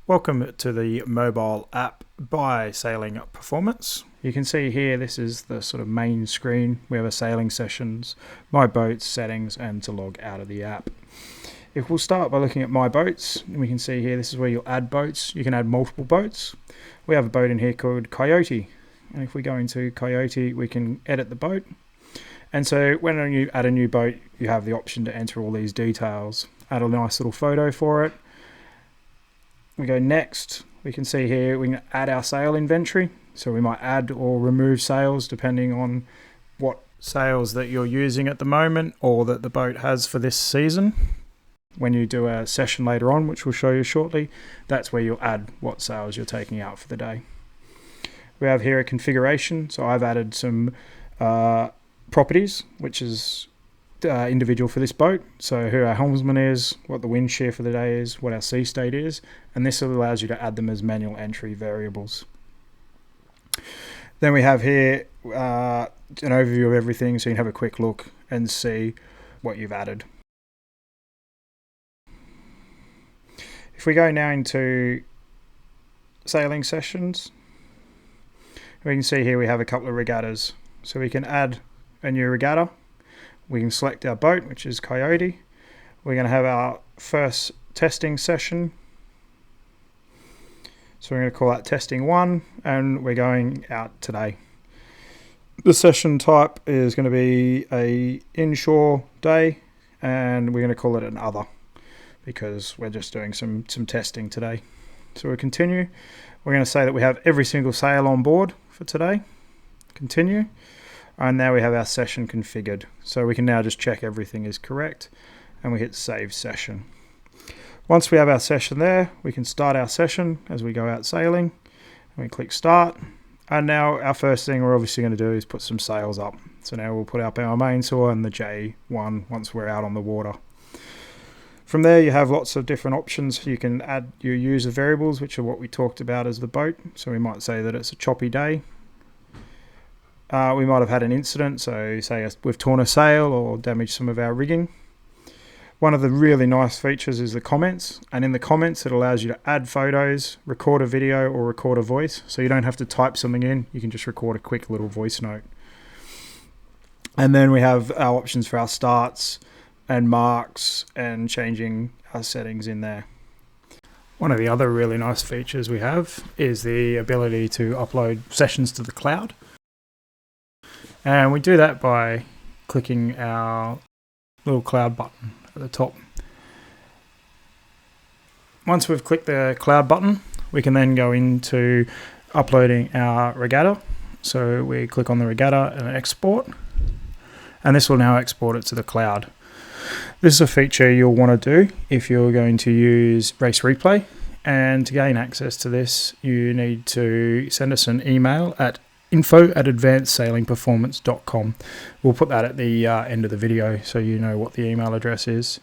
Welcome to the mobile app by Sailing Performance. You can see here this is the sort of main screen. We have a sailing sessions, my boats, settings, and to log out of the app. If we'll start by looking at my boats, we can see here this is where you'll add boats. You can add multiple boats. We have a boat in here called Coyote, and if we go into Coyote we can edit the boat. And so when you add a new boat you have the option to enter all these details. Add a nice little photo for it. We go next, we can see here we can add our sail inventory. So we might add or remove sails depending on what sails that you're using at the moment or that the boat has for this season. When you do a session later on, which we'll show you shortly, that's where you'll add what sails you're taking out for the day. We have here a configuration, so I've added some properties, which is individual for this boat. So who our helmsman is, what the wind shear for the day is, what our sea state is, and this allows you to add them as manual entry variables. Then we have here an overview of everything, so you can have a quick look and see what you've added. If we go now into sailing sessions, we can see here we have a couple of regattas. So we can add a new regatta. We can select our boat, which is Coyote. We're going to have our first testing session. So we're going to call that testing 1, and we're going out today. The session type is going to be a inshore day, and we're going to call it an other because we're just doing some testing today. So we'll continue. We're going to say that we have every single sail on board for today. Continue. And now we have our session configured. So we can now just check everything is correct and we hit save session. Once we have our session there, we can start our session as we go out sailing. And we click start. And now our first thing we're obviously going to do is put some sails up. So now we'll put up our mainsail and the J1 once we're out on the water. From there you have lots of different options. You can add your user variables, which are what we talked about as the boat. So we might say that it's a choppy day. We might have had an incident, so say we've torn a sail or damaged some of our rigging. One of the really nice features is the comments, and in the comments it allows you to add photos, record a video or record a voice, so you don't have to type something in, you can just record a quick little voice note. And then we have our options for our starts and marks and changing our settings in there. One of the other really nice features we have is the ability to upload sessions to the cloud. And we do that by clicking our little cloud button at the top. Once we've clicked the cloud button, we can then go into uploading our regatta. So we click on the regatta and export, and this will now export it to the cloud. This is a feature you'll want to do if you're going to use RaceReplay, and to gain access to this you need to send us an email at info@advancedsailingperformance.com. We'll put that at the end of the video so you know what the email address is.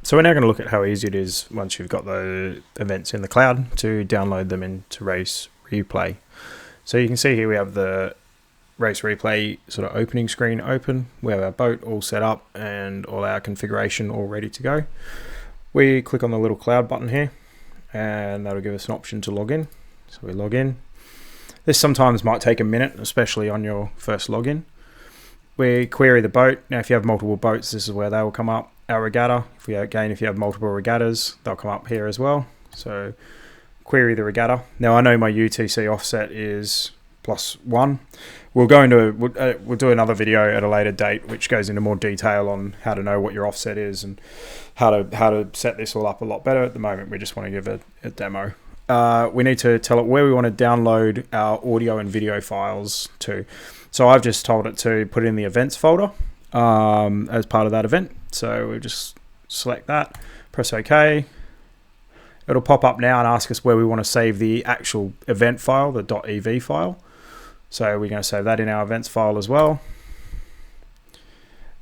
So we're now going to look at how easy it is once you've got the events in the cloud to download them into RaceReplay. So you can see here we have the RaceReplay sort of opening screen open. We have our boat all set up and all our configuration all ready to go. We click on the little cloud button here and that'll give us an option to log in. So we log in. This sometimes might take a minute, especially on your first login. We query the boat. Now if you have multiple boats, this is where they will come up. Our regatta, if you have multiple regattas, they'll come up here as well. So query the regatta. Now I know my UTC offset is +1. We'll do another video at a later date which goes into more detail on how to know what your offset is and how to set this all up a lot better. At the moment we just want to give it a demo. We need to tell it where we want to download our audio and video files to. So I've just told it to put it in the events folder as part of that event. So we'll just select that, press OK. It'll pop up now and ask us where we want to save the actual event file, the .ev file. So we're going to save that in our events file as well.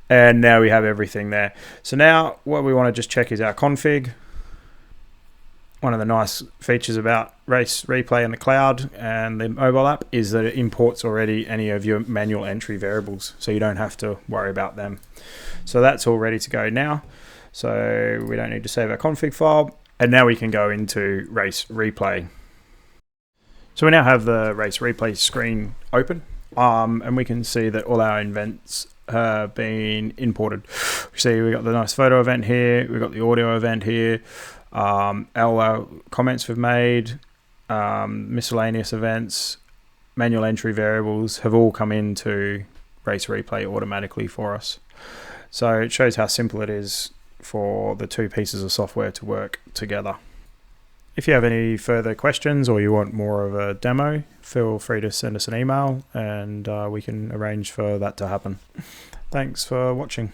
And now we have everything there. So now what we want to just check is our config. One of the nice features about RaceReplay in the cloud and the mobile app is that it imports already any of your manual entry variables, so you don't have to worry about them. So that's all ready to go now. So we don't need to save our config file. And now we can go into RaceReplay. So we now have the RaceReplay screen open, and we can see that all our events have been imported. You see we've got the nice photo event here, we've got the audio event here, all our comments we've made, miscellaneous events, manual entry variables have all come into RaceReplay automatically for us. So it shows how simple it is for the two pieces of software to work together. If you have any further questions or you want more of a demo, feel free to send us an email and we can arrange for that to happen. Thanks for watching.